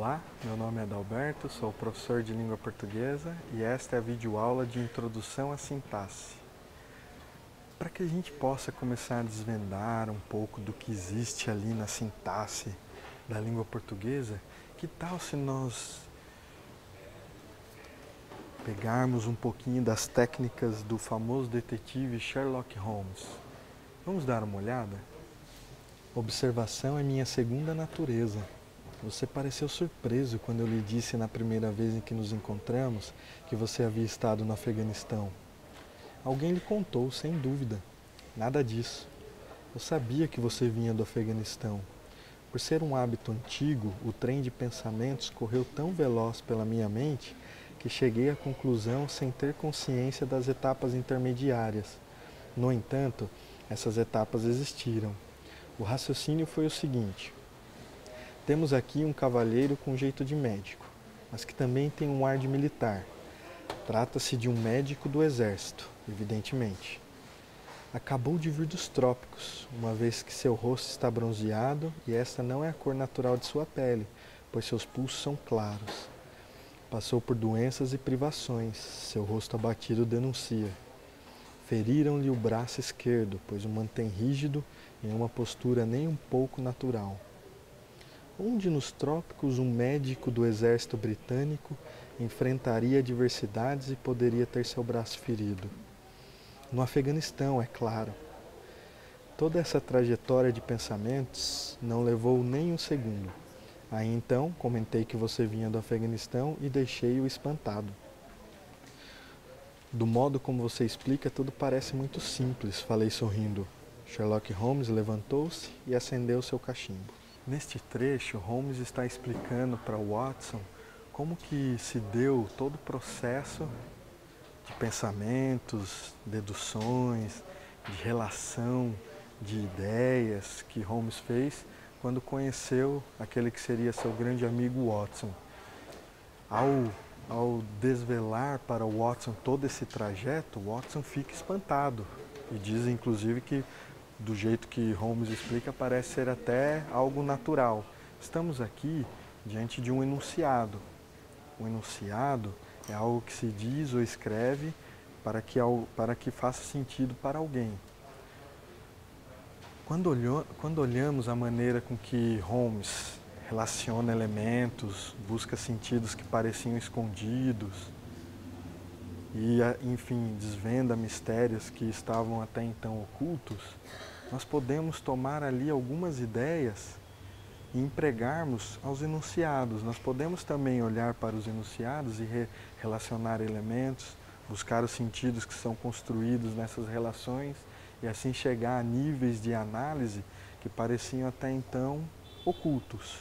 Olá, meu nome é Adalberto, sou professor de língua portuguesa e esta é a videoaula de introdução à sintaxe. Para que a gente possa começar a desvendar um pouco do que existe ali na sintaxe da língua portuguesa, que tal se nós pegarmos um pouquinho das técnicas do famoso detetive Sherlock Holmes? Vamos dar uma olhada? Observação é minha segunda natureza. Você pareceu surpreso quando eu lhe disse na primeira vez em que nos encontramos que você havia estado no Afeganistão. Alguém lhe contou, sem dúvida. Nada disso. Eu sabia que você vinha do Afeganistão. Por ser um hábito antigo, o trem de pensamentos correu tão veloz pela minha mente que cheguei à conclusão sem ter consciência das etapas intermediárias. No entanto, essas etapas existiram. O raciocínio foi o seguinte: temos aqui um cavalheiro com jeito de médico, mas que também tem um ar de militar. Trata-se de um médico do exército, evidentemente. Acabou de vir dos trópicos, uma vez que seu rosto está bronzeado e esta não é a cor natural de sua pele, pois seus pulsos são claros. Passou por doenças e privações, seu rosto abatido denuncia. Feriram-lhe o braço esquerdo, pois o mantém rígido em uma postura nem um pouco natural. Onde nos trópicos um médico do exército britânico enfrentaria adversidades e poderia ter seu braço ferido? No Afeganistão, é claro. Toda essa trajetória de pensamentos não levou nem um segundo. Aí então comentei que você vinha do Afeganistão e deixei-o espantado. Do modo como você explica, tudo parece muito simples, falei sorrindo. Sherlock Holmes levantou-se e acendeu seu cachimbo. Neste trecho, Holmes está explicando para Watson como que se deu todo o processo de pensamentos, deduções, de relação, de ideias que Holmes fez quando conheceu aquele que seria seu grande amigo Watson. Ao desvelar para Watson todo esse trajeto, Watson fica espantado e diz inclusive que do jeito que Holmes explica, parece ser até algo natural. Estamos aqui diante de um enunciado. O enunciado é algo que se diz ou escreve para que faça sentido para alguém. Quando olhamos a maneira com que Holmes relaciona elementos, busca sentidos que pareciam escondidos e, enfim, desvenda mistérios que estavam até então ocultos, nós podemos tomar ali algumas ideias e empregarmos aos enunciados. Nós podemos também olhar para os enunciados e relacionar elementos, buscar os sentidos que são construídos nessas relações e assim chegar a níveis de análise que pareciam até então ocultos.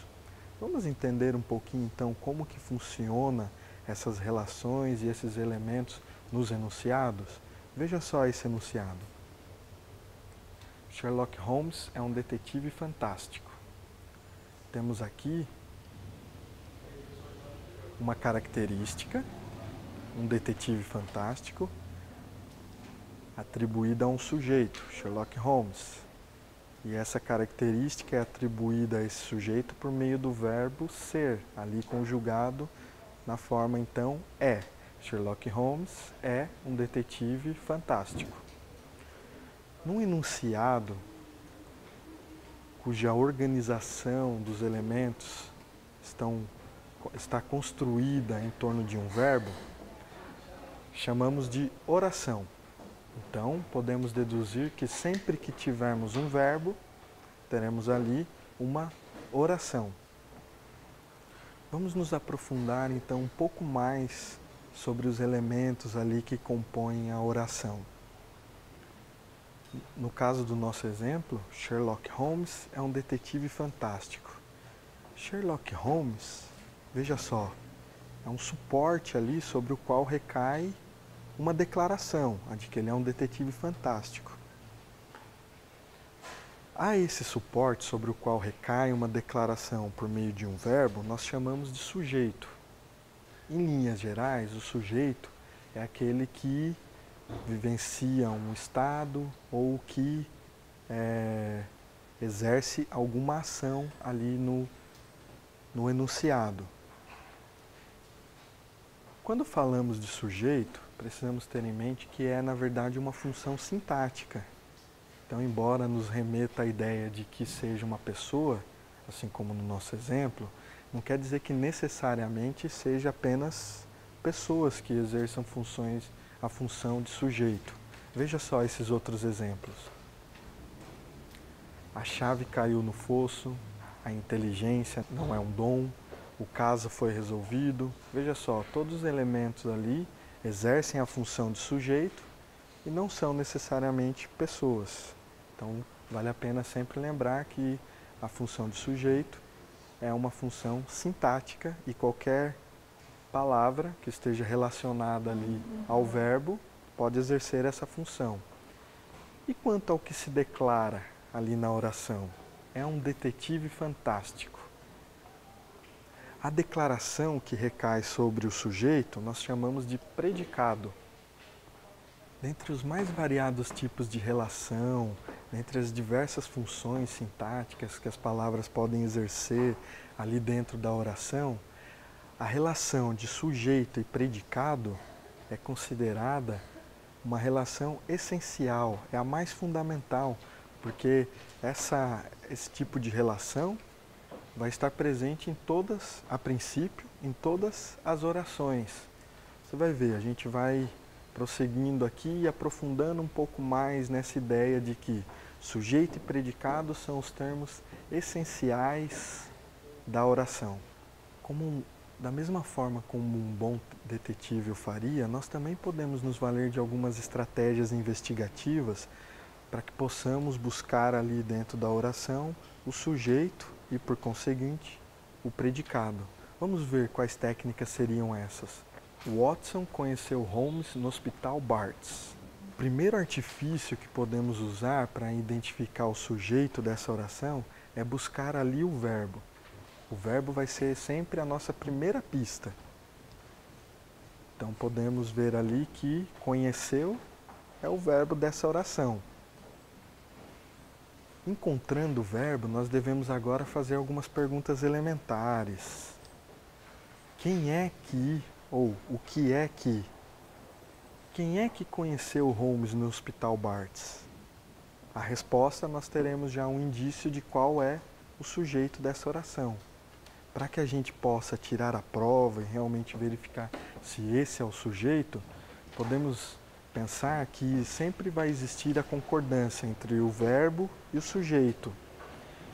Vamos entender um pouquinho então como que funciona essas relações e esses elementos nos enunciados? Veja só esse enunciado. Sherlock Holmes é um detetive fantástico. Temos aqui uma característica, um detetive fantástico, atribuída a um sujeito, Sherlock Holmes. E essa característica é atribuída a esse sujeito por meio do verbo ser, ali conjugado na forma então é. Sherlock Holmes é um detetive fantástico. Num enunciado cuja organização dos elementos está construída em torno de um verbo, chamamos de oração. Então, podemos deduzir que sempre que tivermos um verbo, teremos ali uma oração. Vamos nos aprofundar então um pouco mais sobre os elementos ali que compõem a oração. No caso do nosso exemplo, Sherlock Holmes é um detetive fantástico. Sherlock Holmes, veja só, é um suporte ali sobre o qual recai uma declaração, a de que ele é um detetive fantástico. A esse suporte sobre o qual recai uma declaração por meio de um verbo, nós chamamos de sujeito. Em linhas gerais, o sujeito é aquele que vivencia um estado ou que exerce alguma ação ali no enunciado. Quando falamos de sujeito, precisamos ter em mente que é, na verdade, uma função sintática. Então, embora nos remeta à ideia de que seja uma pessoa, assim como no nosso exemplo, não quer dizer que necessariamente seja apenas pessoas que exerçam a função de sujeito. Veja só esses outros exemplos. A chave caiu no fosso, a inteligência não é um dom, o caso foi resolvido. Veja só, todos os elementos ali exercem a função de sujeito e não são necessariamente pessoas. Então, vale a pena sempre lembrar que a função de sujeito é uma função sintática e qualquer palavra que esteja relacionada ali ao verbo pode exercer essa função. E quanto ao que se declara ali na oração? É um detetive fantástico. A declaração que recai sobre o sujeito nós chamamos de predicado. Dentre os mais variados tipos de relação, dentre as diversas funções sintáticas que as palavras podem exercer ali dentro da oração, a relação de sujeito e predicado é considerada uma relação essencial, é a mais fundamental, porque esse tipo de relação vai estar presente a princípio, em todas as orações. Você vai ver, a gente vai prosseguindo aqui e aprofundando um pouco mais nessa ideia de que sujeito e predicado são os termos essenciais da oração. Da mesma forma como um bom detetive o faria, nós também podemos nos valer de algumas estratégias investigativas para que possamos buscar ali dentro da oração o sujeito e, por conseguinte, o predicado. Vamos ver quais técnicas seriam essas. Watson conheceu Holmes no Hospital Barts. O primeiro artifício que podemos usar para identificar o sujeito dessa oração é buscar ali o verbo. O verbo vai ser sempre a nossa primeira pista. Então podemos ver ali que conheceu é o verbo dessa oração. Encontrando o verbo, nós devemos agora fazer algumas perguntas elementares. Quem é que, ou o que é que? Quem é que conheceu Holmes no Hospital Barts? A resposta nós teremos já um indício de qual é o sujeito dessa oração. Para que a gente possa tirar a prova e realmente verificar se esse é o sujeito, podemos pensar que sempre vai existir a concordância entre o verbo e o sujeito,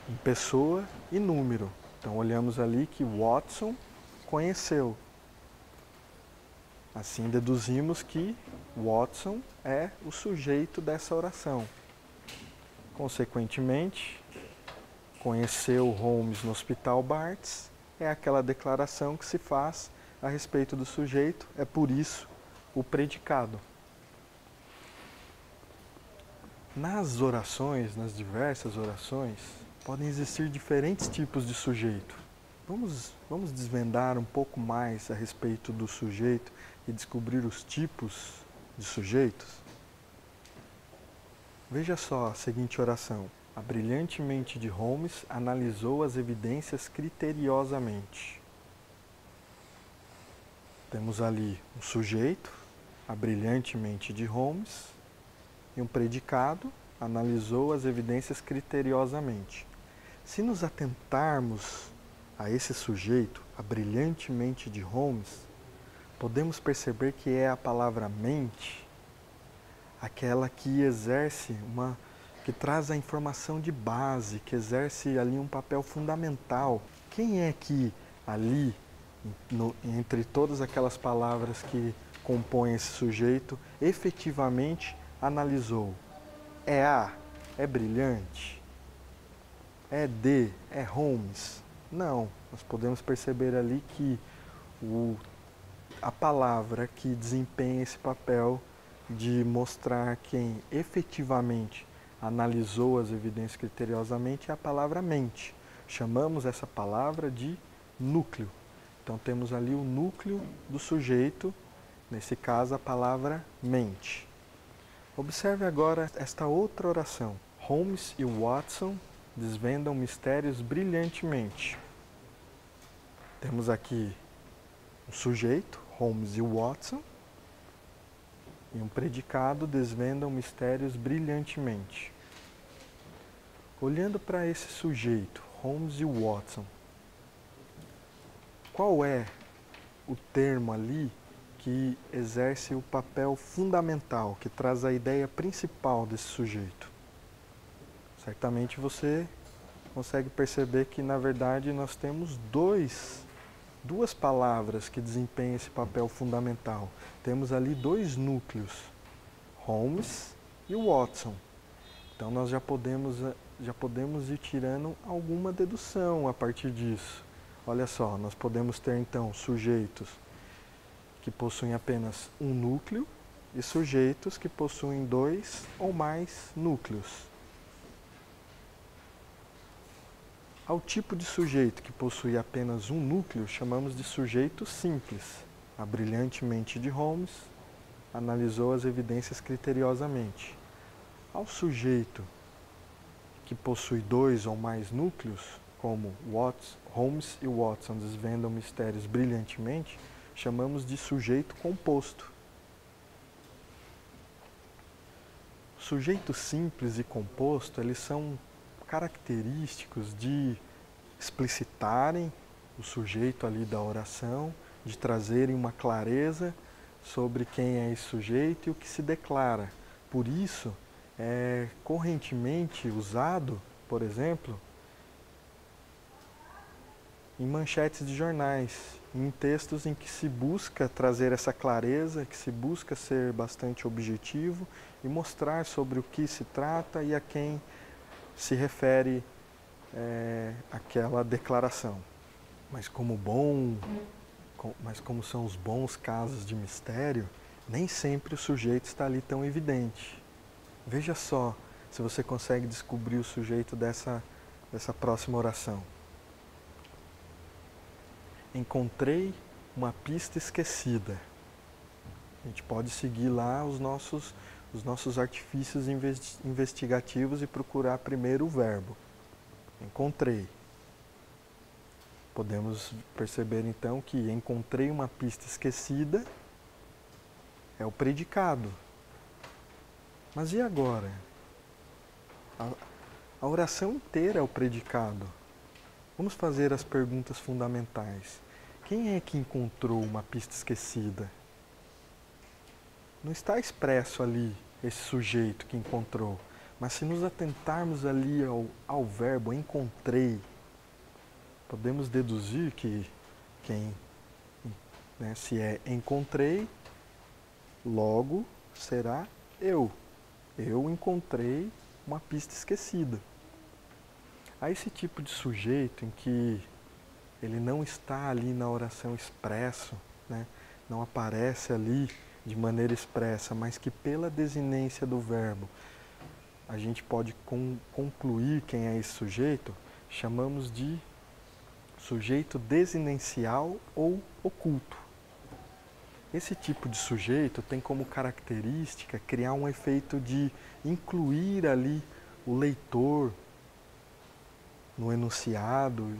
em pessoa e número. Então olhamos ali que Watson conheceu. Assim deduzimos que Watson é o sujeito dessa oração. Consequentemente, conheceu Holmes no Hospital Barts é aquela declaração que se faz a respeito do sujeito, é por isso o predicado. Nas orações, nas diversas orações, podem existir diferentes tipos de sujeito. Vamos desvendar um pouco mais a respeito do sujeito e descobrir os tipos de sujeitos? Veja só a seguinte oração. A brilhante mente de Holmes analisou as evidências criteriosamente. Temos ali um sujeito, a brilhante mente de Holmes, e um predicado, analisou as evidências criteriosamente. Se nos atentarmos a esse sujeito, a brilhante mente de Holmes, podemos perceber que é a palavra mente, aquela que que traz a informação de base, que exerce ali um papel fundamental. Quem é que ali, entre todas aquelas palavras que compõem esse sujeito, efetivamente analisou? É A? É brilhante? É D? É Holmes? Não, nós podemos perceber ali que a palavra que desempenha esse papel de mostrar quem efetivamente analisou as evidências criteriosamente é a palavra mente. Chamamos essa palavra de núcleo. Então temos ali o núcleo do sujeito, nesse caso a palavra mente. Observe agora esta outra oração. Holmes e Watson desvendam mistérios brilhantemente. Temos aqui o sujeito, Holmes e Watson. E um predicado, desvendam mistérios brilhantemente. Olhando para esse sujeito, Holmes e Watson, qual é o termo ali que exerce o papel fundamental, que traz a ideia principal desse sujeito? Certamente você consegue perceber que, na verdade, nós temos duas palavras que desempenham esse papel fundamental. Temos ali dois núcleos, Holmes e Watson. Então nós já podemos ir tirando alguma dedução a partir disso. Olha só, nós podemos ter então sujeitos que possuem apenas um núcleo e sujeitos que possuem dois ou mais núcleos. Ao tipo de sujeito que possui apenas um núcleo, chamamos de sujeito simples. A brilhante mente de Holmes analisou as evidências criteriosamente. Ao sujeito que possui dois ou mais núcleos, como Holmes e Watson desvendam mistérios brilhantemente, chamamos de sujeito composto. Sujeito simples e composto, eles são característicos de explicitarem o sujeito ali da oração, de trazerem uma clareza sobre quem é esse sujeito e o que se declara. Por isso, é correntemente usado, por exemplo, em manchetes de jornais, em textos em que se busca trazer essa clareza, que se busca ser bastante objetivo e mostrar sobre o que se trata e a quem se refere aquela declaração. Mas como são os bons casos de mistério, nem sempre o sujeito está ali tão evidente. Veja só se você consegue descobrir o sujeito dessa próxima oração. Encontrei uma pista esquecida. A gente pode seguir lá os nossos artifícios investigativos e procurar primeiro o verbo. Encontrei. Podemos perceber então que encontrei uma pista esquecida é o predicado. Mas e agora? A oração inteira é o predicado. Vamos fazer as perguntas fundamentais. Quem é que encontrou uma pista esquecida? Não está expresso ali esse sujeito que encontrou, mas se nos atentarmos ali ao verbo encontrei, podemos deduzir que se é encontrei, logo será eu. Eu encontrei uma pista esquecida. Há esse tipo de sujeito em que ele não está ali na oração expresso, não aparece ali de maneira expressa, mas que pela desinência do verbo a gente pode concluir quem é esse sujeito, chamamos de sujeito desinencial ou oculto. Esse tipo de sujeito tem como característica criar um efeito de incluir ali o leitor no enunciado,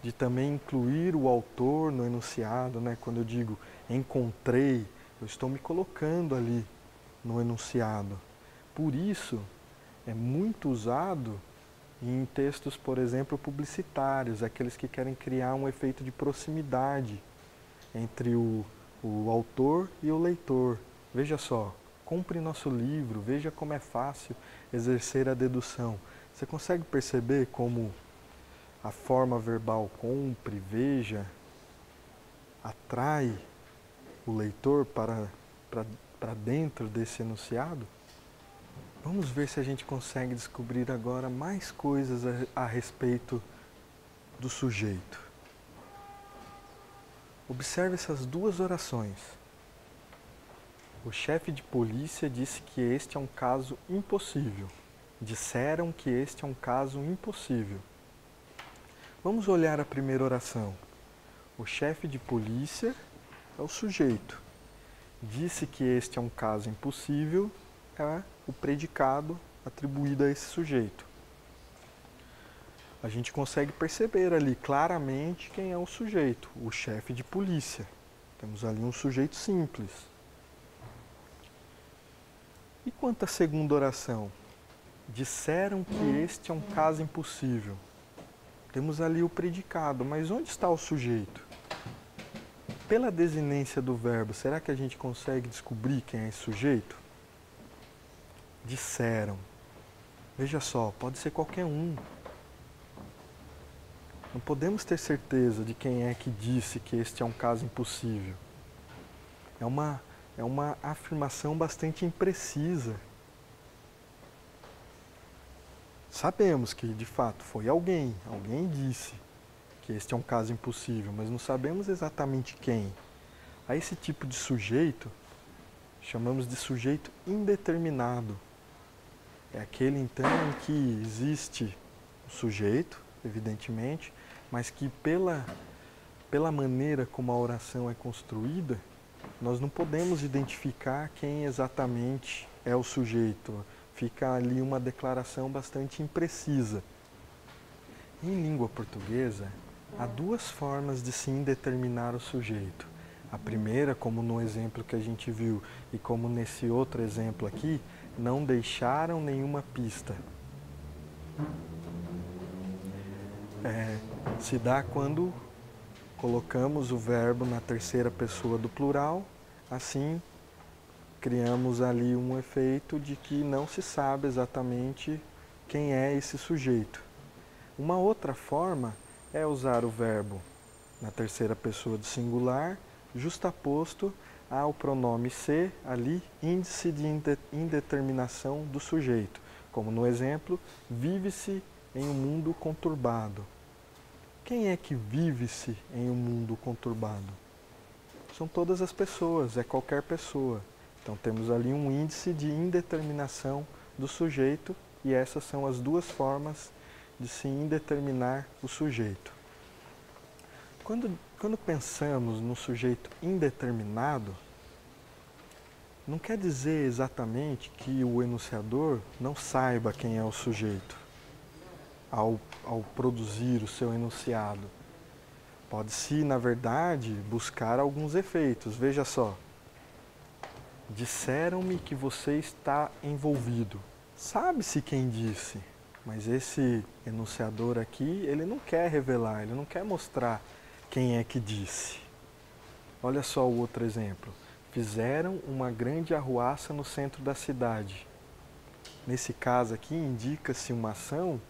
de também incluir o autor no enunciado, Quando eu digo encontrei, eu estou me colocando ali no enunciado. Por isso, é muito usado em textos, por exemplo, publicitários, aqueles que querem criar um efeito de proximidade entre o autor e o leitor. Veja só, compre nosso livro, veja como é fácil exercer a dedução. Você consegue perceber como a forma verbal compre, veja, atrai o leitor para dentro desse enunciado? Vamos ver se a gente consegue descobrir agora mais coisas a respeito do sujeito. Observe essas duas orações. O chefe de polícia disse que este é um caso impossível. Disseram que este é um caso impossível. Vamos olhar a primeira oração. O chefe de polícia é o sujeito. Disse que este é um caso impossível, é o predicado atribuído a esse sujeito. A gente consegue perceber ali claramente quem é o sujeito, o chefe de polícia. Temos ali um sujeito simples. E quanto à segunda oração? Disseram que este é um caso impossível. Temos ali o predicado, mas onde está o sujeito? Pela desinência do verbo, será que a gente consegue descobrir quem é esse sujeito? Disseram. Veja só, pode ser qualquer um. Não podemos ter certeza de quem é que disse que este é um caso impossível. É uma afirmação bastante imprecisa. Sabemos que, de fato, foi alguém disse que este é um caso impossível, mas não sabemos exatamente quem. A esse tipo de sujeito, chamamos de sujeito indeterminado. É aquele, então, em que existe o sujeito, evidentemente, mas que pela maneira como a oração é construída, nós não podemos identificar quem exatamente é o sujeito. Fica ali uma declaração bastante imprecisa. Em língua portuguesa, há duas formas de se indeterminar o sujeito. A primeira, como no exemplo que a gente viu, e como nesse outro exemplo aqui, não deixaram nenhuma pista. Se dá quando colocamos o verbo na terceira pessoa do plural, assim criamos ali um efeito de que não se sabe exatamente quem é esse sujeito. Uma outra forma é usar o verbo na terceira pessoa do singular, justaposto ao pronome se, ali, índice de indeterminação do sujeito. Como no exemplo, vive-se em um mundo conturbado. Quem é que vive-se em um mundo conturbado? São todas as pessoas, é qualquer pessoa. Então temos ali um índice de indeterminação do sujeito e essas são as duas formas de se indeterminar o sujeito. Quando pensamos no sujeito indeterminado, não quer dizer exatamente que o enunciador não saiba quem é o sujeito ao produzir o seu enunciado. Pode-se, na verdade, buscar alguns efeitos. Veja só. Disseram-me que você está envolvido. Sabe-se quem disse, mas esse enunciador aqui, ele não quer revelar, ele não quer mostrar quem é que disse. Olha só o outro exemplo. Fizeram uma grande arruaça no centro da cidade. Nesse caso aqui, indica-se uma ação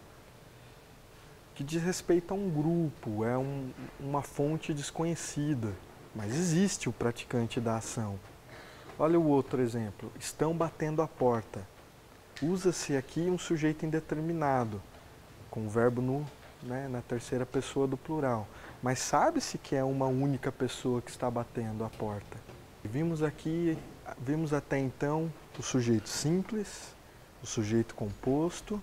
que diz respeito a um grupo, é uma fonte desconhecida, mas existe o praticante da ação. Olha o outro exemplo. Estão batendo a porta. Usa-se aqui um sujeito indeterminado, com o verbo na terceira pessoa do plural. Mas sabe-se que é uma única pessoa que está batendo a porta. Vimos até então o sujeito simples, o sujeito composto,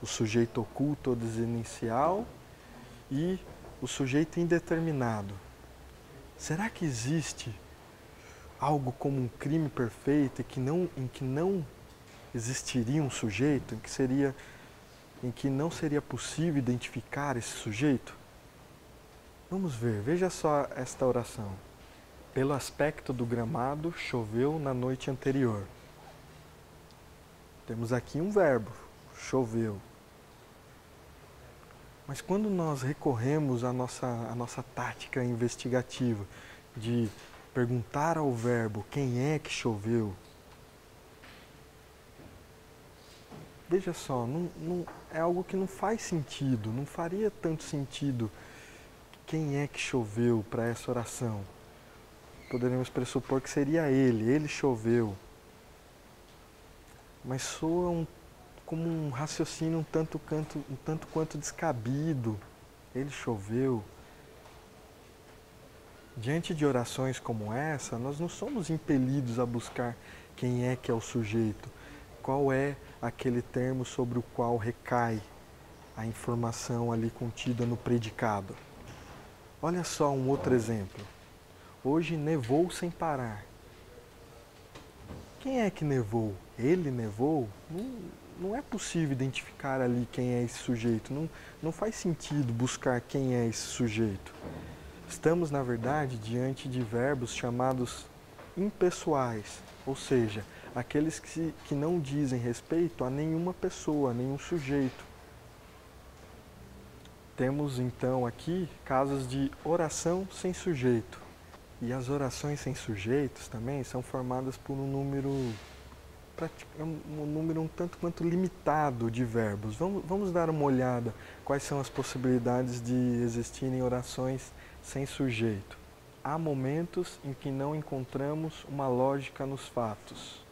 o sujeito oculto ou desinicial e o sujeito indeterminado. Será que existe algo como um crime perfeito em que não existiria um sujeito, em que não seria possível identificar esse sujeito? Vamos ver, veja só esta oração. Pelo aspecto do gramado, choveu na noite anterior. Temos aqui um verbo, choveu. Mas quando nós recorremos à nossa tática investigativa de perguntar ao verbo quem é que choveu, veja só, é algo que não faz sentido, não faria tanto sentido quem é que choveu para essa oração. Poderíamos pressupor que seria ele choveu. Mas soa como um raciocínio um tanto quanto descabido. Ele choveu. Diante de orações como essa, nós não somos impelidos a buscar quem é que é o sujeito, qual é aquele termo sobre o qual recai a informação ali contida no predicado. Olha só um outro exemplo. Hoje nevou sem parar. Quem é que nevou? Ele nevou? Não é possível identificar ali quem é esse sujeito. Não faz sentido buscar quem é esse sujeito. Estamos, na verdade, diante de verbos chamados impessoais, ou seja, aqueles que não dizem respeito a nenhuma pessoa, a nenhum sujeito. Temos então aqui casos de oração sem sujeito. E as orações sem sujeitos também são formadas por um número um tanto quanto limitado de verbos. Vamos dar uma olhada quais são as possibilidades de existirem orações sem sujeito. Há momentos em que não encontramos uma lógica nos fatos.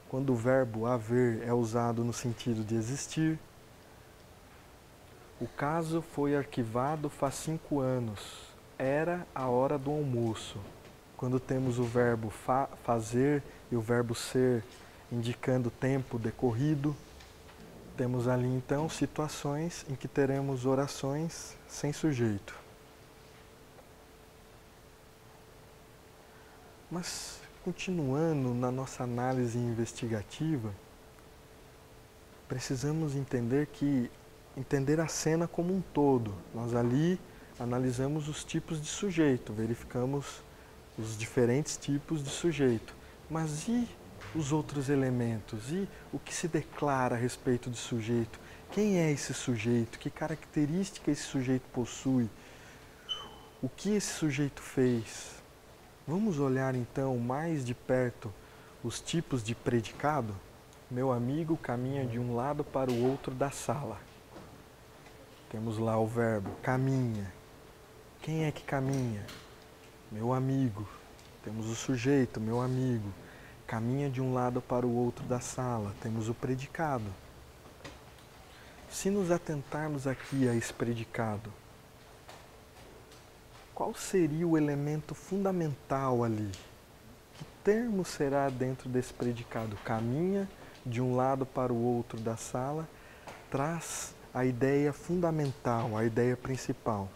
Quando o verbo haver é usado no sentido de existir. O caso foi arquivado faz 5 anos. Era a hora do almoço. Quando temos o verbo fazer e o verbo ser indicando tempo decorrido, temos ali então situações em que teremos orações sem sujeito. Mas, continuando na nossa análise investigativa, precisamos entender a cena como um todo. Nós ali analisamos os tipos de sujeito, verificamos os diferentes tipos de sujeito. Mas e os outros elementos? E o que se declara a respeito de sujeito? Quem é esse sujeito? Que característica esse sujeito possui? O que esse sujeito fez? Vamos olhar então mais de perto os tipos de predicado? Meu amigo caminha de um lado para o outro da sala. Temos lá o verbo caminha. Quem é que caminha? Meu amigo. Temos o sujeito, meu amigo. Caminha de um lado para o outro da sala. Temos o predicado. Se nos atentarmos aqui a esse predicado, qual seria o elemento fundamental ali? Que termo será dentro desse predicado? Caminha de um lado para o outro da sala, traz a ideia fundamental, a ideia principal.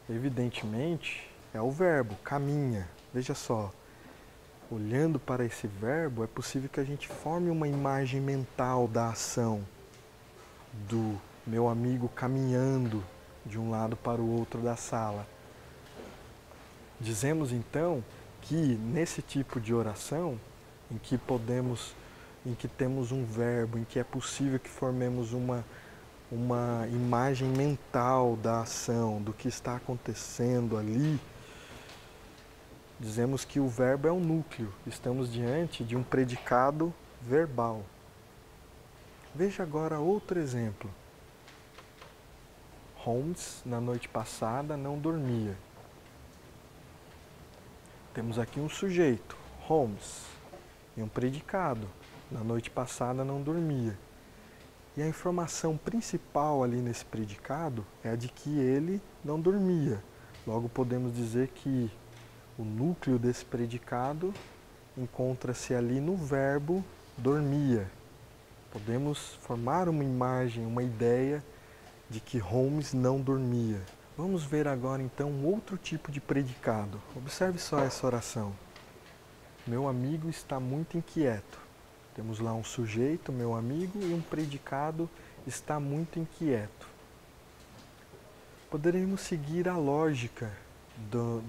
Evidentemente, é o verbo, caminha. Veja só, olhando para esse verbo, é possível que a gente forme uma imagem mental da ação do meu amigo caminhando de um lado para o outro da sala. Dizemos então que nesse tipo de oração, em que temos um verbo, em que é possível que formemos uma imagem mental da ação, do que está acontecendo ali, dizemos que o verbo é um núcleo, estamos diante de um predicado verbal. Veja agora outro exemplo. Holmes, na noite passada, não dormia. Temos aqui um sujeito, Holmes, e um predicado. Na noite passada não dormia. E a informação principal ali nesse predicado é a de que ele não dormia. Logo podemos dizer que o núcleo desse predicado encontra-se ali no verbo dormia. Podemos formar uma imagem, uma ideia de que Holmes não dormia. Vamos ver agora então um outro tipo de predicado. Observe só essa oração. Meu amigo está muito inquieto. Temos lá um sujeito, meu amigo, e um predicado está muito inquieto. Poderíamos seguir a lógica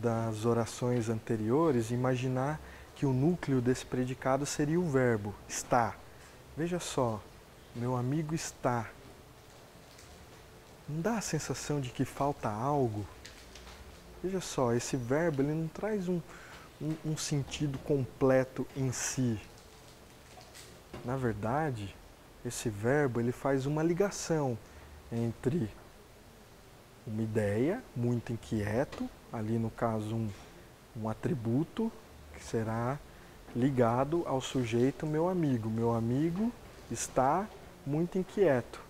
das orações anteriores e imaginar que o núcleo desse predicado seria o verbo está. Veja só, meu amigo está. Não dá a sensação de que falta algo? Veja só, esse verbo ele não traz um sentido completo em si. Na verdade, esse verbo ele faz uma ligação entre uma ideia, muito inquieto, ali no caso um atributo que será ligado ao sujeito meu amigo. Meu amigo está muito inquieto.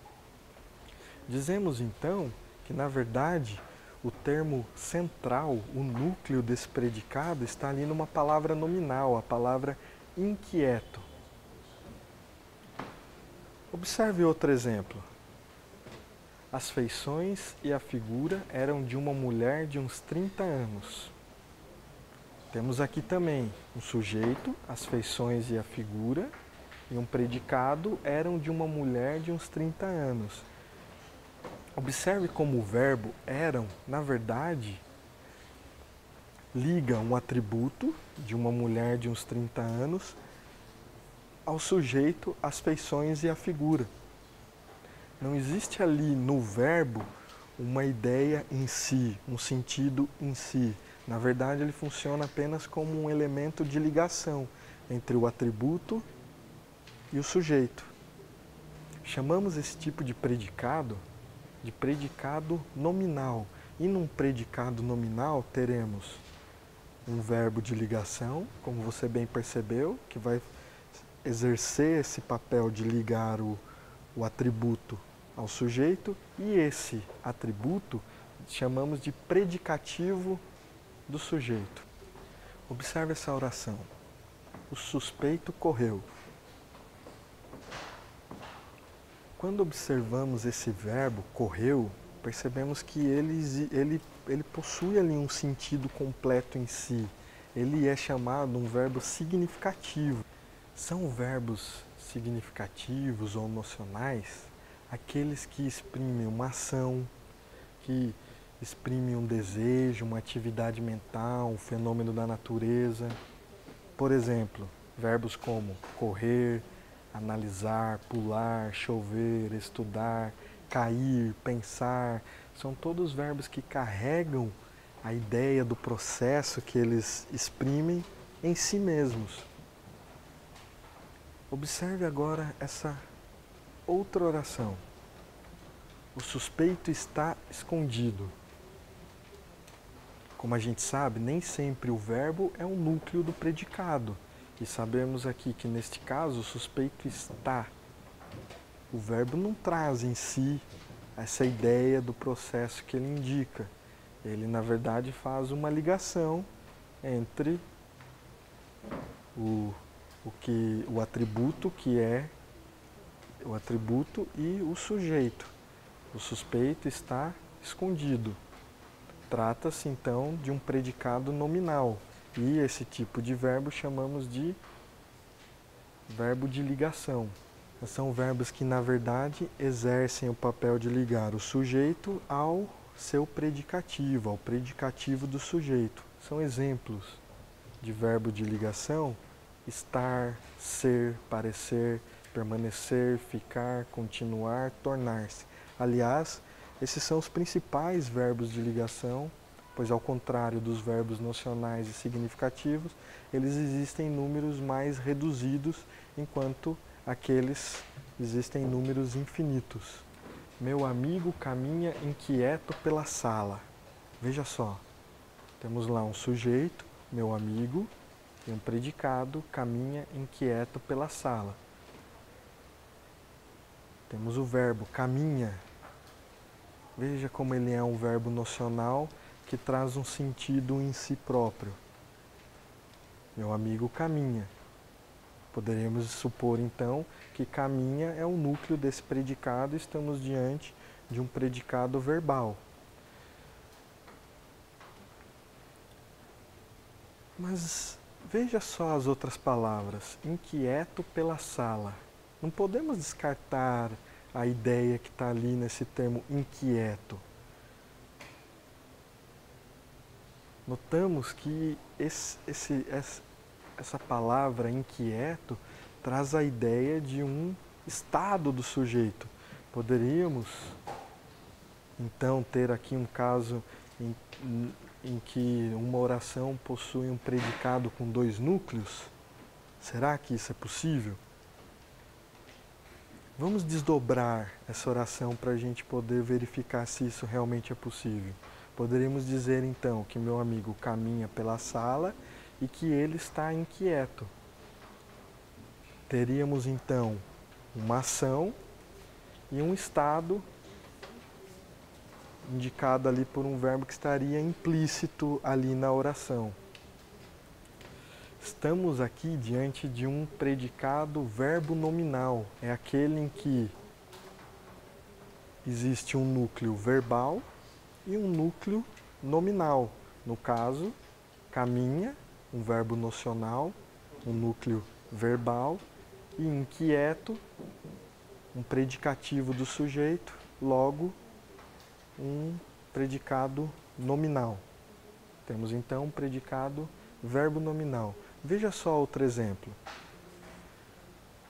Dizemos então que, na verdade, o termo central, o núcleo desse predicado, está ali numa palavra nominal, a palavra inquieto. Observe outro exemplo. As feições e a figura eram de uma mulher de uns 30 anos. Temos aqui também um sujeito, as feições e a figura, e um predicado eram de uma mulher de uns 30 anos. Observe como o verbo eram, na verdade, liga um atributo de uma mulher de uns 30 anos ao sujeito, as feições e a figura. Não existe ali no verbo uma ideia em si, um sentido em si. Na verdade, ele funciona apenas como um elemento de ligação entre o atributo e o sujeito. Chamamos esse tipo de predicado nominal. E num predicado nominal teremos um verbo de ligação, como você bem percebeu, que vai exercer esse papel de ligar o atributo ao sujeito, e esse atributo chamamos de predicativo do sujeito. Observe essa oração. O suspeito correu. Quando observamos esse verbo correu, percebemos que ele possui ali um sentido completo em si. Ele é chamado um verbo significativo. São verbos significativos ou nocionais aqueles que exprimem uma ação, que exprimem um desejo, uma atividade mental, um fenômeno da natureza. Por exemplo, verbos como correr, analisar, pular, chover, estudar, cair, pensar, são todos verbos que carregam a ideia do processo que eles exprimem em si mesmos. Observe agora essa outra oração. O suspeito está escondido. Como a gente sabe, nem sempre o verbo é o núcleo do predicado. E sabemos aqui que, neste caso, o suspeito está. O verbo não traz em si essa ideia do processo que ele indica. Ele, na verdade, faz uma ligação entre o atributo, que é o atributo, e o sujeito. O suspeito está escondido. Trata-se, então, de um predicado nominal. E esse tipo de verbo chamamos de verbo de ligação. São verbos que, na verdade, exercem o papel de ligar o sujeito ao seu predicativo, ao predicativo do sujeito. São exemplos de verbo de ligação: estar, ser, parecer, permanecer, ficar, continuar, tornar-se. Aliás, esses são os principais verbos de ligação, pois, ao contrário dos verbos nocionais e significativos, eles existem em números mais reduzidos, enquanto aqueles existem em números infinitos. Meu amigo caminha inquieto pela sala. Veja só, temos lá um sujeito, meu amigo, e um predicado, caminha inquieto pela sala. Temos o verbo caminha. Veja como ele é um verbo nocional que traz um sentido em si próprio. Meu amigo caminha. Poderíamos supor, então, que caminha é o núcleo desse predicado e estamos diante de um predicado verbal. Mas veja só as outras palavras. Inquieto pela sala. Não podemos descartar a ideia que está ali nesse termo inquieto. Notamos que essa palavra inquieto traz a ideia de um estado do sujeito. Poderíamos, então, ter aqui um caso em que uma oração possui um predicado com dois núcleos? Será que isso é possível? Vamos desdobrar essa oração para a gente poder verificar se isso realmente é possível. Poderíamos dizer, então, que meu amigo caminha pela sala e que ele está inquieto. Teríamos, então, uma ação e um estado indicado ali por um verbo que estaria implícito ali na oração. Estamos aqui diante de um predicado verbo nominal. É aquele em que existe um núcleo verbal e um núcleo nominal. No caso, caminha, um verbo nocional, um núcleo verbal, e inquieto, um predicativo do sujeito, logo um predicado nominal. Temos então um predicado verbo nominal. Veja só outro exemplo.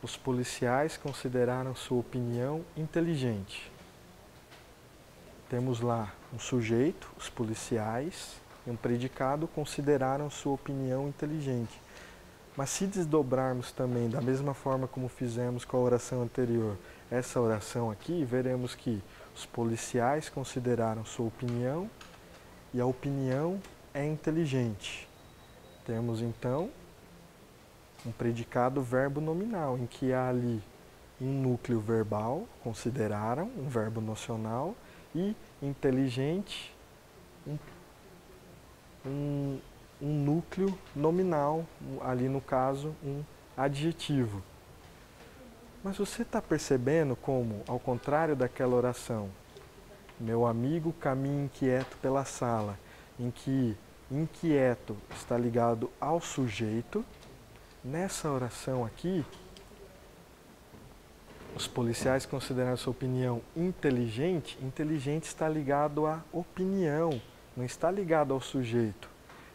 Os policiais consideraram sua opinião inteligente. Temos lá um sujeito, os policiais, e um predicado, consideraram sua opinião inteligente. Mas se desdobrarmos também, da mesma forma como fizemos com a oração anterior, essa oração aqui, veremos que os policiais consideraram sua opinião e a opinião é inteligente. Temos então um predicado verbo nominal, em que há ali um núcleo verbal, consideraram, um verbo nocional, e inteligente, um núcleo nominal, ali no caso, um adjetivo. Mas você está percebendo como, ao contrário daquela oração, meu amigo caminha inquieto pela sala, em que inquieto está ligado ao sujeito, nessa oração aqui, os policiais consideraram sua opinião inteligente, inteligente está ligado à opinião, não está ligado ao sujeito.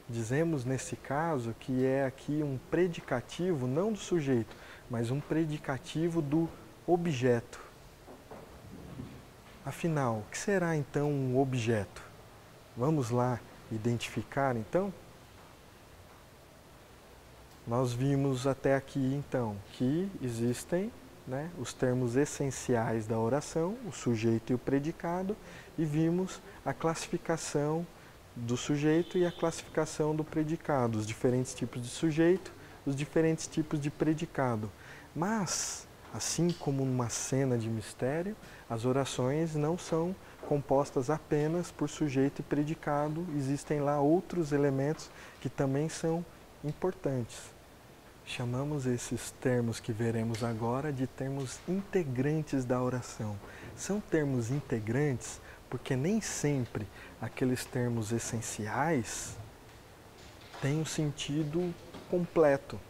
Dizemos nesse caso que é aqui um predicativo, não do sujeito, mas um predicativo do objeto. Afinal, o que será então um objeto? Vamos lá identificar então? Nós vimos até aqui então que existem os termos essenciais da oração, o sujeito e o predicado, e vimos a classificação do sujeito e a classificação do predicado, os diferentes tipos de sujeito, os diferentes tipos de predicado. Mas, assim como numa cena de mistério, as orações não são compostas apenas por sujeito e predicado, existem lá outros elementos que também são importantes. Chamamos esses termos que veremos agora de termos integrantes da oração. São termos integrantes porque nem sempre aqueles termos essenciais têm um sentido completo.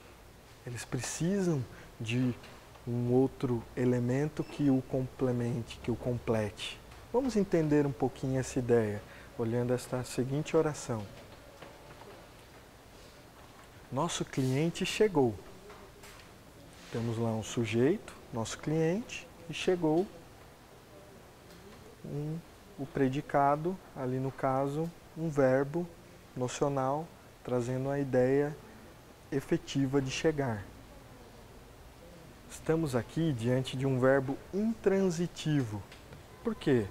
Eles precisam de um outro elemento que o complemente, que o complete. Vamos entender um pouquinho essa ideia, olhando esta seguinte oração. Nosso cliente chegou. Temos lá um sujeito, nosso cliente, e chegou o predicado, ali no caso, um verbo nocional, trazendo a ideia efetiva de chegar. Estamos aqui diante de um verbo intransitivo. Por quê?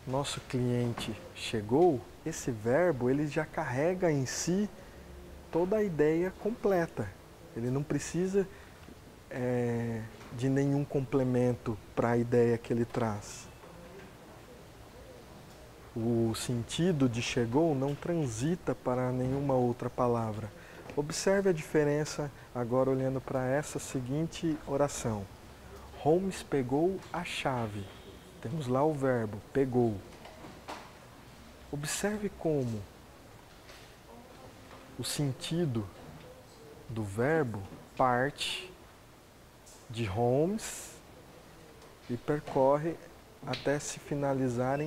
Nosso cliente chegou, esse verbo ele já carrega em si toda a ideia completa. Ele não precisa de nenhum complemento para a ideia que ele traz. O sentido de chegou não transita para nenhuma outra palavra. Observe a diferença agora olhando para essa seguinte oração. Holmes pegou a chave. Temos lá o verbo, pegou. Observe como o sentido do verbo parte de Holmes e percorre até se finalizar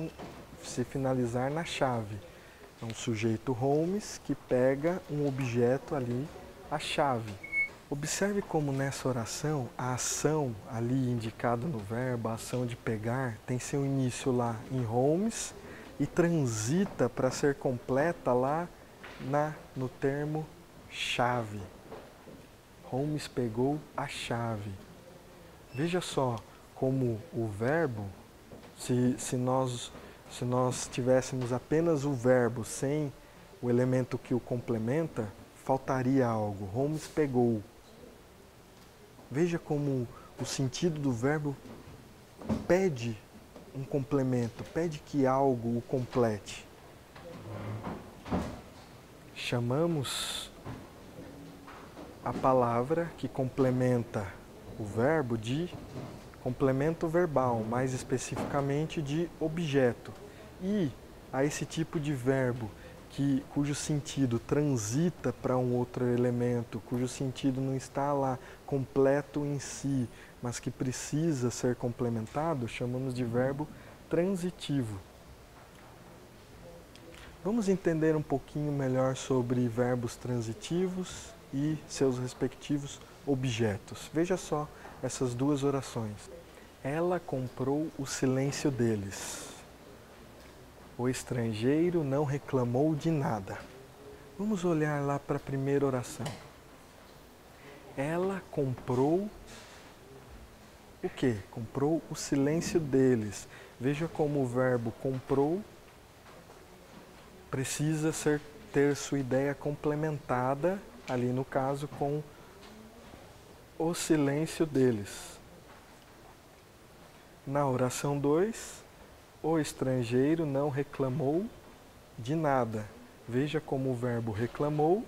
na chave. É um sujeito Holmes que pega um objeto ali, a chave. Observe como nessa oração a ação ali indicada no verbo, a ação de pegar, tem seu início lá em Holmes e transita para ser completa lá no termo chave. Holmes pegou a chave. Veja só como o verbo, se nós tivéssemos apenas o verbo sem o elemento que o complementa, faltaria algo. Holmes pegou. Veja como o sentido do verbo pede um complemento, pede que algo o complete. Chamamos a palavra que complementa o verbo de complemento verbal, mais especificamente de objeto. E a esse tipo de verbo cujo sentido transita para um outro elemento, cujo sentido não está lá completo em si, mas que precisa ser complementado, chamamos de verbo transitivo. Vamos entender um pouquinho melhor sobre verbos transitivos e seus respectivos objetos. Veja só essas duas orações. Ela comprou o silêncio deles. O estrangeiro não reclamou de nada. Vamos olhar lá para a primeira oração. Ela comprou o quê? Comprou o silêncio deles. Veja como o verbo comprou precisa ter sua ideia complementada, ali no caso, com o silêncio deles. Na oração 2, o estrangeiro não reclamou de nada. Veja como o verbo reclamou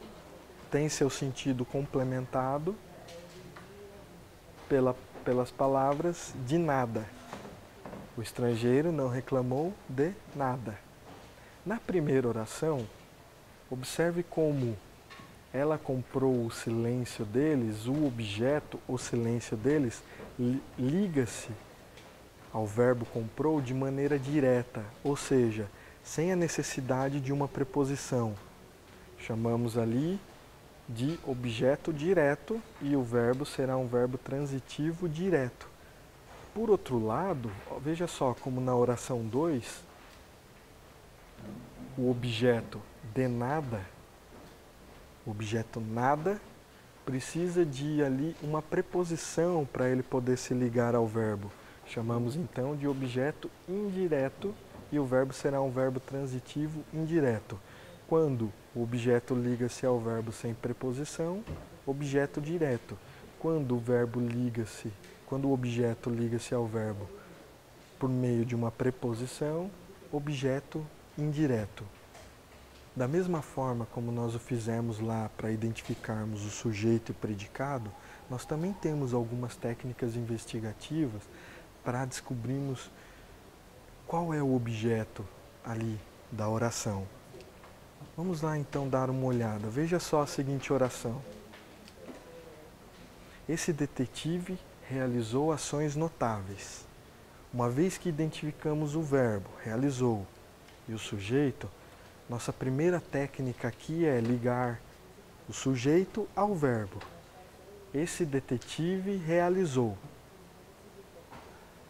tem seu sentido complementado pelas palavras de nada. O estrangeiro não reclamou de nada. Na primeira oração, observe como ela comprou o silêncio deles, o objeto, o silêncio deles, liga-se ao verbo comprou de maneira direta, ou seja, sem a necessidade de uma preposição. Chamamos ali de objeto direto e o verbo será um verbo transitivo direto. Por outro lado, veja só como na oração 2, o objeto de nada, o objeto nada, precisa de ali uma preposição para ele poder se ligar ao verbo. Chamamos então de objeto indireto e o verbo será um verbo transitivo indireto. Quando o objeto liga-se ao verbo sem preposição, objeto direto. Quando o objeto liga-se ao verbo por meio de uma preposição, objeto indireto. Da mesma forma como nós o fizemos lá para identificarmos o sujeito e predicado, nós também temos algumas técnicas investigativas para descobrirmos qual é o objeto ali da oração. Vamos lá então dar uma olhada. Veja só a seguinte oração. Esse detetive realizou ações notáveis. Uma vez que identificamos o verbo, realizou, e o sujeito, nossa primeira técnica aqui é ligar o sujeito ao verbo. Esse detetive realizou.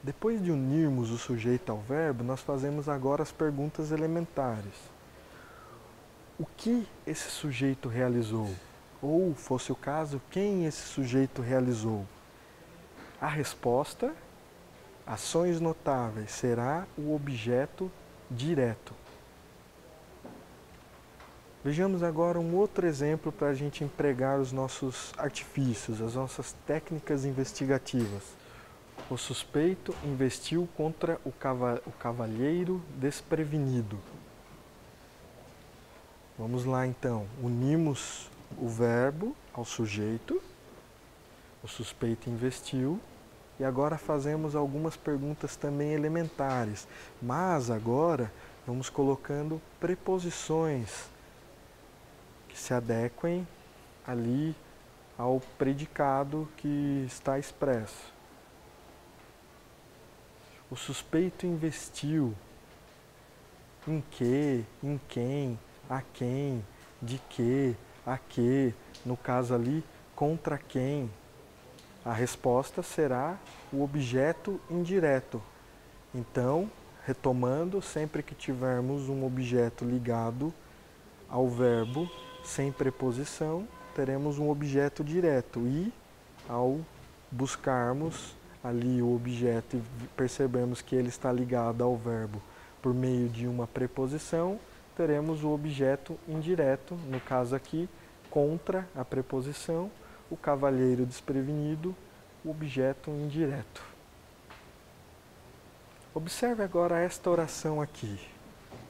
Depois de unirmos o sujeito ao verbo, nós fazemos agora as perguntas elementares. O que esse sujeito realizou? Ou, fosse o caso, quem esse sujeito realizou? A resposta, ações notáveis, será o objeto direto. Vejamos agora um outro exemplo para a gente empregar os nossos artifícios, as nossas técnicas investigativas. O suspeito investiu contra o cavalheiro desprevenido. Vamos lá então, unimos o verbo ao sujeito, o suspeito investiu, e agora fazemos algumas perguntas também elementares, mas agora vamos colocando preposições que se adequem ali ao predicado que está expresso. O suspeito investiu em que, em quem, a quem, de que, a que, no caso ali, contra quem. A resposta será o objeto indireto. Então, retomando, sempre que tivermos um objeto ligado ao verbo sem preposição, teremos um objeto direto. E, ao buscarmos ali o objeto e percebemos que ele está ligado ao verbo por meio de uma preposição, teremos o objeto indireto, no caso aqui, contra a preposição, o cavalheiro desprevenido, o objeto indireto. Observe agora esta oração aqui.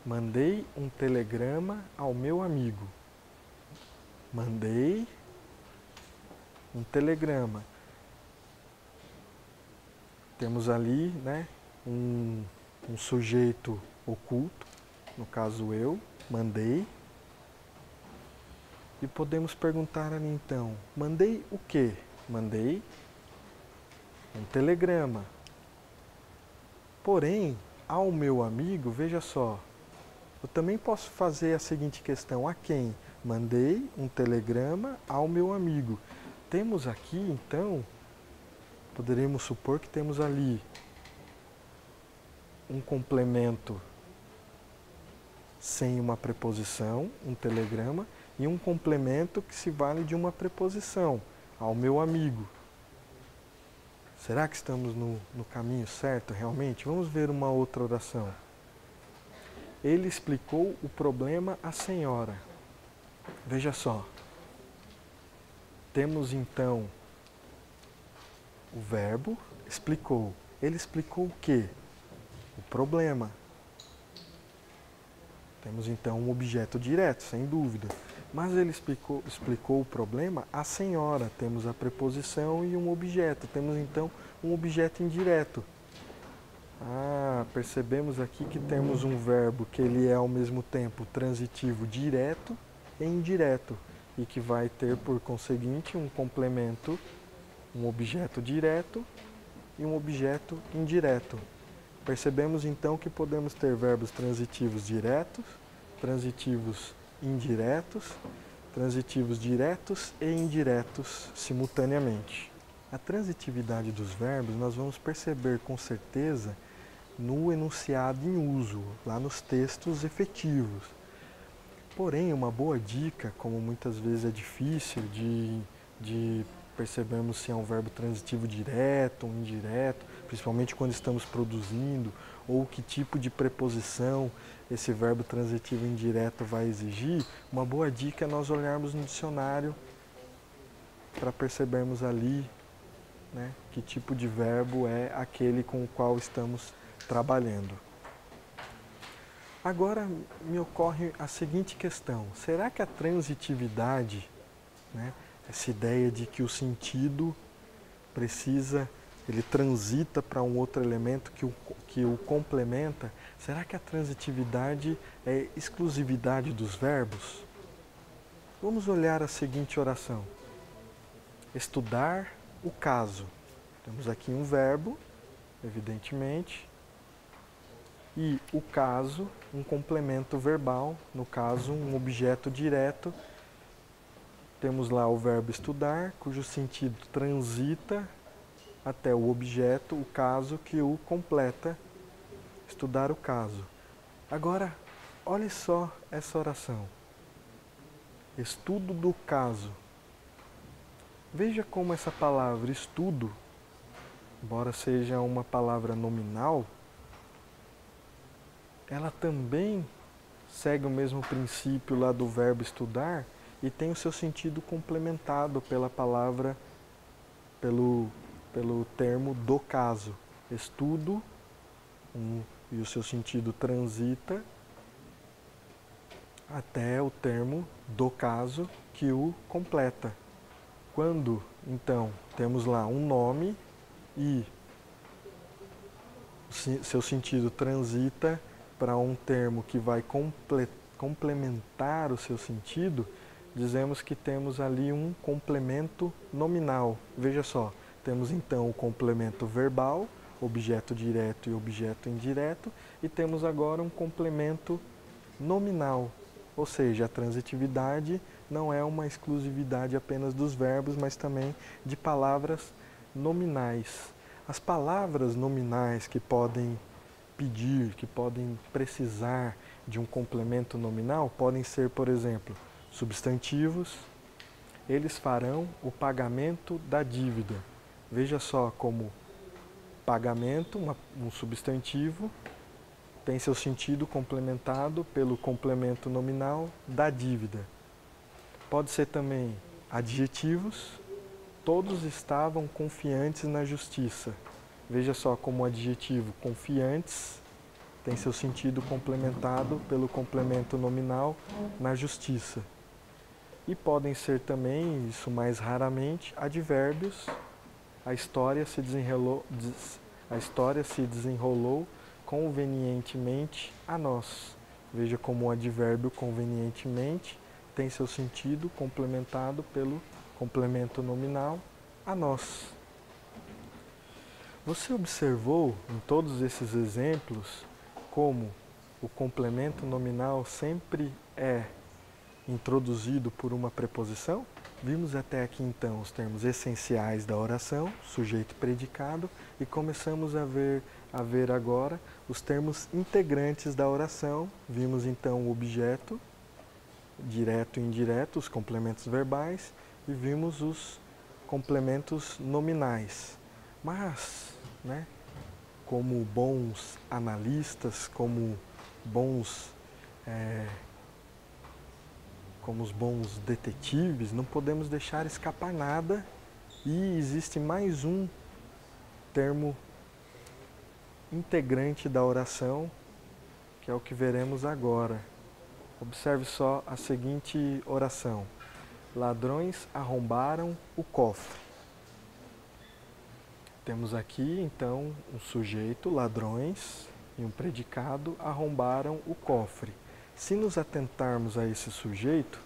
Mandei um telegrama ao meu amigo. Mandei um telegrama. Temos ali, né, um sujeito oculto, no caso eu, mandei. E podemos perguntar ali então, mandei o quê? Mandei um telegrama. Porém, ao meu amigo, veja só, Eu também posso fazer a seguinte questão: a quem? Mandei um telegrama ao meu amigo. Temos aqui, então, poderíamos supor que temos ali um complemento sem uma preposição, um telegrama, e um complemento que se vale de uma preposição, ao meu amigo. Será que estamos no caminho certo realmente? Vamos ver uma outra oração. Ele explicou o problema à senhora. Veja só. Temos então o verbo explicou. Ele explicou o quê? O problema. Temos então um objeto direto, sem dúvida. Mas ele explicou o problema à senhora. Temos a preposição e um objeto. Temos então um objeto indireto. Percebemos aqui que temos um verbo que ele é ao mesmo tempo transitivo direto e indireto. E que vai ter, por conseguinte, um complemento, um objeto direto e um objeto indireto. Percebemos então que podemos ter verbos transitivos diretos, transitivos indiretos, transitivos diretos e indiretos simultaneamente. A transitividade dos verbos nós vamos perceber com certeza no enunciado em uso, lá nos textos efetivos. Porém, uma boa dica, como muitas vezes é difícil de percebermos se é um verbo transitivo direto ou indireto, principalmente quando estamos produzindo, ou que tipo de preposição esse verbo transitivo indireto vai exigir, uma boa dica é nós olharmos no dicionário para percebermos ali, né, que tipo de verbo é aquele com o qual estamos trabalhando. Agora me ocorre a seguinte questão: será que a transitividade, né, essa ideia de que o sentido ele transita para um outro elemento que o complementa, será que a transitividade é exclusividade dos verbos? Vamos olhar a seguinte oração: estudar o caso. Temos aqui um verbo, evidentemente, e o caso, um complemento verbal, no caso, um objeto direto. Temos lá o verbo estudar, cujo sentido transita até o objeto, o caso, que o completa, estudar o caso. Agora, olhe só essa oração. Estudo do caso. Veja como essa palavra estudo, embora seja uma palavra nominal, ela também segue o mesmo princípio lá do verbo estudar e tem o seu sentido complementado pela palavra, pelo termo do caso. Estudo, e o seu sentido transita até o termo do caso que o completa. Quando, então, temos lá um nome e seu sentido transita para um termo que vai complementar o seu sentido, dizemos que temos ali um complemento nominal. Veja só, temos então o complemento verbal, objeto direto e objeto indireto, e temos agora um complemento nominal, ou seja, a transitividade não é uma exclusividade apenas dos verbos, mas também de palavras nominais. As palavras nominais que podem pedir, que podem precisar de um complemento nominal, podem ser, por exemplo, substantivos. Eles farão o pagamento da dívida. Veja só como pagamento, um substantivo, tem seu sentido complementado pelo complemento nominal da dívida. Pode ser também adjetivos. Todos estavam confiantes na justiça. Veja só como o adjetivo confiantes tem seu sentido complementado pelo complemento nominal na justiça. E podem ser também, isso mais raramente, advérbios. A história se desenrolou convenientemente a nós. Veja como o advérbio convenientemente tem seu sentido complementado pelo complemento nominal a nós. Você observou em todos esses exemplos como o complemento nominal sempre é introduzido por uma preposição? Vimos até aqui então os termos essenciais da oração, sujeito e predicado, e começamos a ver agora os termos integrantes da oração. Vimos então o objeto, direto e indireto, os complementos verbais, e vimos os complementos nominais. Mas, como bons analistas, como os bons detetives, não podemos deixar escapar nada, e existe mais um termo integrante da oração, que é o que veremos agora. Observe só a seguinte oração: ladrões arrombaram o cofre. Temos aqui então um sujeito, ladrões, e um predicado, arrombaram o cofre. Se nos atentarmos a esse sujeito,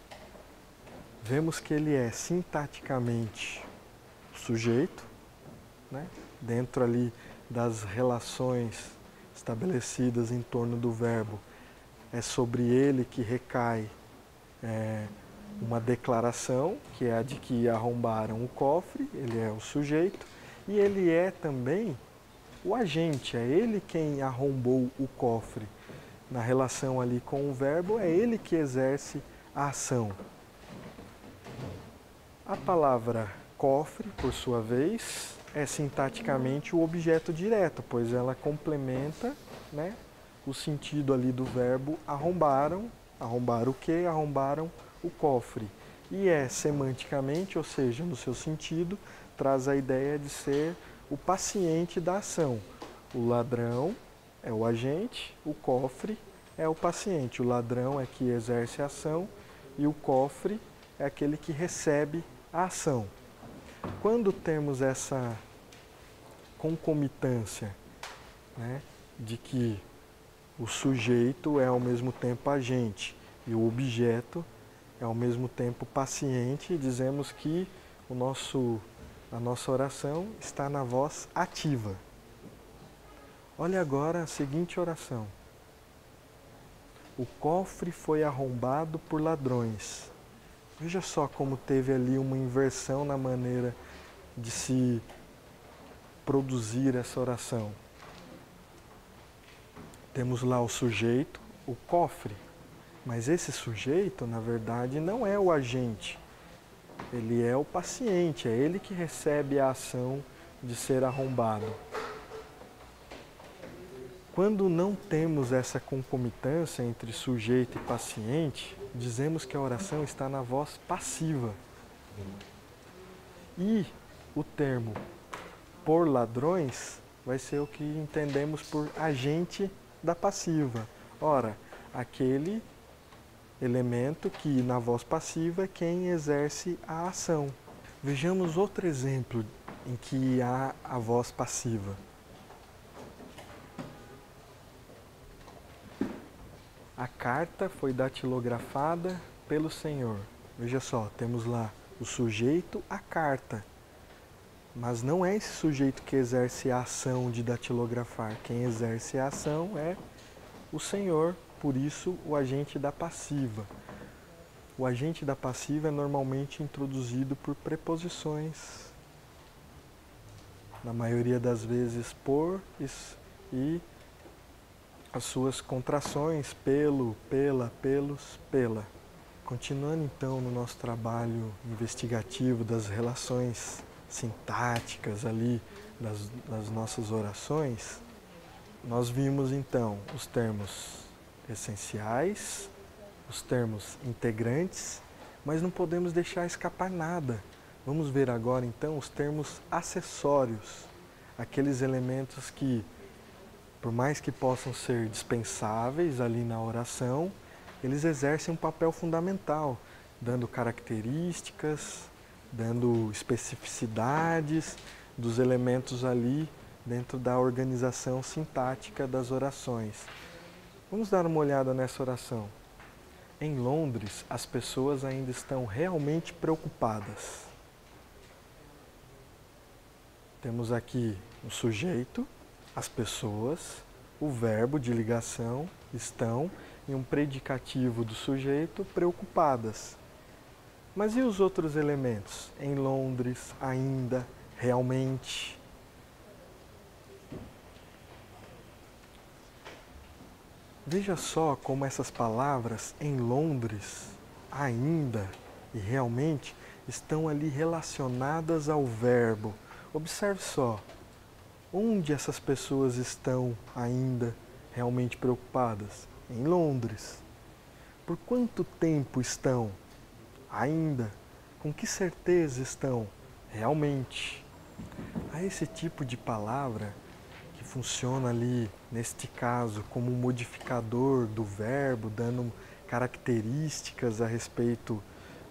vemos que ele é sintaticamente o sujeito, dentro ali das relações estabelecidas em torno do verbo. É sobre ele que recai uma declaração, que é a de que arrombaram o cofre, ele é o sujeito, e ele é também o agente, é ele quem arrombou o cofre. Na relação ali com o verbo, é ele que exerce a ação. A palavra cofre, por sua vez, é sintaticamente o objeto direto, pois ela complementa o sentido ali do verbo arrombaram. Arrombar o quê? Arrombaram o cofre. E é semanticamente, ou seja, no seu sentido, traz a ideia de ser o paciente da ação. O ladrão é o agente, o cofre é o paciente. O ladrão é que exerce a ação e o cofre é aquele que recebe a ação. Quando temos essa concomitância, de que o sujeito é ao mesmo tempo agente e o objeto é ao mesmo tempo paciente, dizemos que a nossa oração está na voz ativa. Olha agora a seguinte oração: o cofre foi arrombado por ladrões. Veja só como teve ali uma inversão na maneira de se produzir essa oração. Temos lá o sujeito, o cofre, mas esse sujeito, na verdade, não é o agente. Ele é o paciente, é ele que recebe a ação de ser arrombado. Quando não temos essa concomitância entre sujeito e paciente, dizemos que a oração está na voz passiva. E o termo por ladrões vai ser o que entendemos por agente da passiva. Ora, aquele elemento que na voz passiva é quem exerce a ação. Vejamos outro exemplo em que há a voz passiva. A carta foi datilografada pelo Senhor. Veja só, temos lá o sujeito, a carta. Mas não é esse sujeito que exerce a ação de datilografar. Quem exerce a ação é o Senhor, por isso o agente da passiva. O agente da passiva é normalmente introduzido por preposições. Na maioria das vezes por e as suas contrações, pelo, pela, pelos, pela. Continuando então no nosso trabalho investigativo das relações sintáticas ali das nossas orações, nós vimos então os termos essenciais, os termos integrantes, mas não podemos deixar escapar nada. Vamos ver agora então os termos acessórios, aqueles elementos que, por mais que possam ser dispensáveis ali na oração, eles exercem um papel fundamental, dando características, dando especificidades dos elementos ali dentro da organização sintática das orações. Vamos dar uma olhada nessa oração. Em Londres, as pessoas ainda estão realmente preocupadas. Temos aqui o sujeito, as pessoas, o verbo de ligação, estão, e um predicativo do sujeito, preocupadas. Mas e os outros elementos? Em Londres, ainda, realmente. Veja só como essas palavras, em Londres, ainda e realmente, estão ali relacionadas ao verbo. Observe só, onde essas pessoas estão ainda realmente preocupadas? Em Londres. Por quanto tempo estão? Ainda. Com que certeza estão? Realmente. Há esse tipo de palavra que funciona ali, neste caso, como um modificador do verbo, dando características a respeito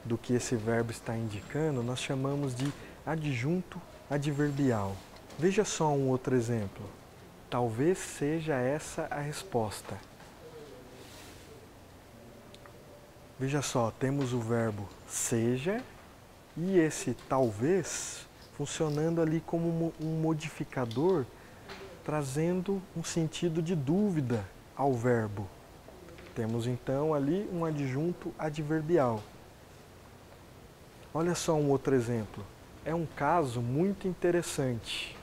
do que esse verbo está indicando, nós chamamos de adjunto adverbial. Veja só um outro exemplo. Talvez seja essa a resposta. Veja só, temos o verbo seja e esse talvez funcionando ali como um modificador, trazendo um sentido de dúvida ao verbo. Temos então ali um adjunto adverbial. Olha só um outro exemplo. É um caso muito interessante.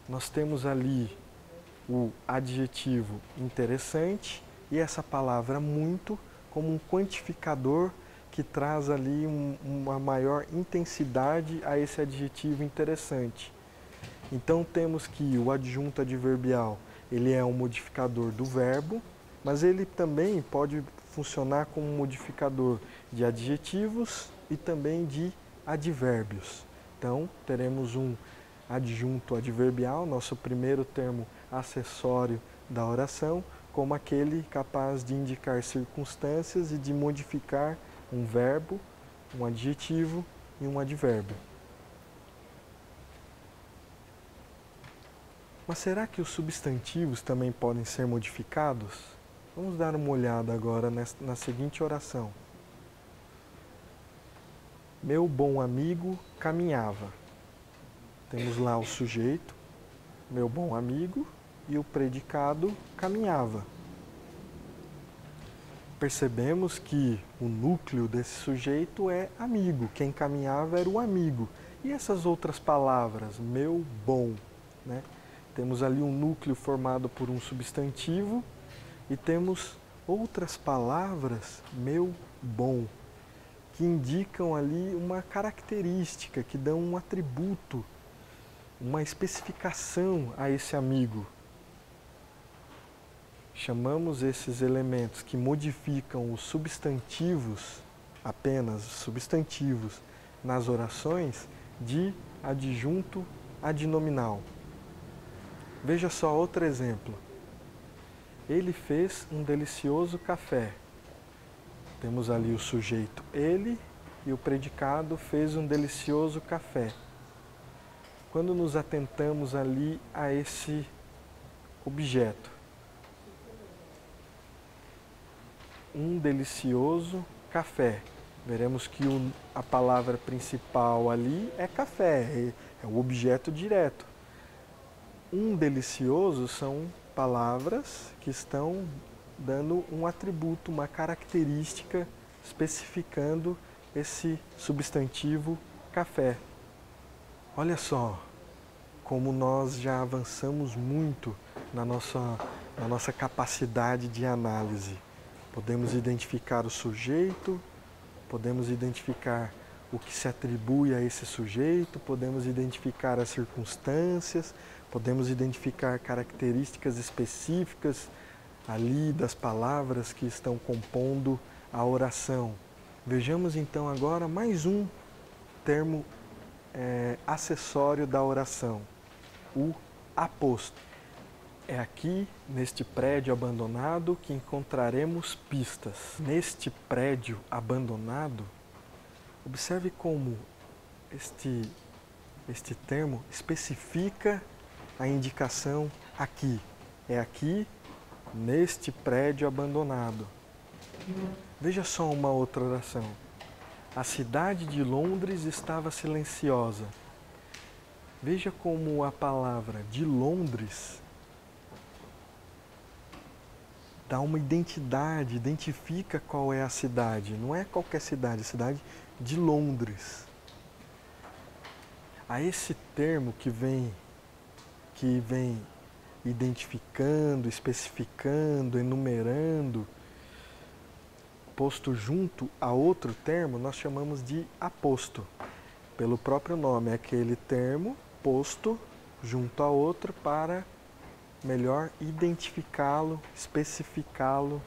Nós temos ali o adjetivo interessante e essa palavra muito como um quantificador que traz ali uma maior intensidade a esse adjetivo interessante. Então temos que o adjunto adverbial, ele é um modificador do verbo, mas ele também pode funcionar como um modificador de adjetivos e também de advérbios. Então teremos um adjunto adverbial, nosso primeiro termo acessório da oração, como aquele capaz de indicar circunstâncias e de modificar um verbo, um adjetivo e um advérbio. Mas será que os substantivos também podem ser modificados? Vamos dar uma olhada agora na seguinte oração. Meu bom amigo caminhava. Temos lá o sujeito, meu bom amigo, e o predicado caminhava. Percebemos que o núcleo desse sujeito é amigo, quem caminhava era o amigo. E essas outras palavras, meu bom, né? Temos ali um núcleo formado por um substantivo e temos outras palavras, meu bom, que indicam ali uma característica, que dão um atributo, uma especificação a esse amigo. Chamamos esses elementos que modificam os substantivos, apenas substantivos, nas orações, de adjunto adnominal. Veja só outro exemplo. Ele fez um delicioso café. Temos ali o sujeito ele e o predicado fez um delicioso café. Quando nos atentamos ali a esse objeto, um delicioso café. Veremos que a palavra principal ali é café, é o objeto direto. Um delicioso são palavras que estão dando um atributo, uma característica, especificando esse substantivo café. Olha só como nós já avançamos muito na nossa capacidade de análise. Podemos identificar o sujeito, podemos identificar o que se atribui a esse sujeito, podemos identificar as circunstâncias, podemos identificar características específicas ali das palavras que estão compondo a oração. Vejamos então agora mais um termo acessório da oração, o aposto. É aqui, neste prédio abandonado, que encontraremos pistas. Neste prédio abandonado, observe como este termo especifica a indicação aqui. É aqui, neste prédio abandonado. Veja só uma outra oração. A cidade de Londres estava silenciosa. Veja como a palavra de Londres dá uma identidade, identifica qual é a cidade. Não é qualquer cidade, é a cidade de Londres. A esse termo que vem identificando, especificando, enumerando, posto junto a outro termo, nós chamamos de aposto. Pelo próprio nome, é aquele termo posto junto a outro para melhor identificá-lo, especificá-lo,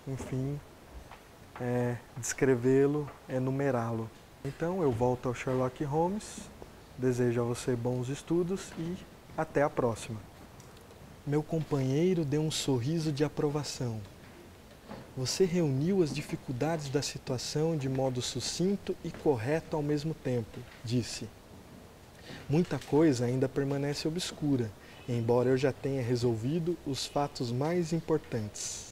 enfim, descrevê-lo, enumerá-lo. Então eu volto ao Sherlock Holmes, desejo a você bons estudos e até a próxima. Meu companheiro deu um sorriso de aprovação. Você reuniu as dificuldades da situação de modo sucinto e correto ao mesmo tempo, disse. Muita coisa ainda permanece obscura, embora eu já tenha resolvido os fatos mais importantes.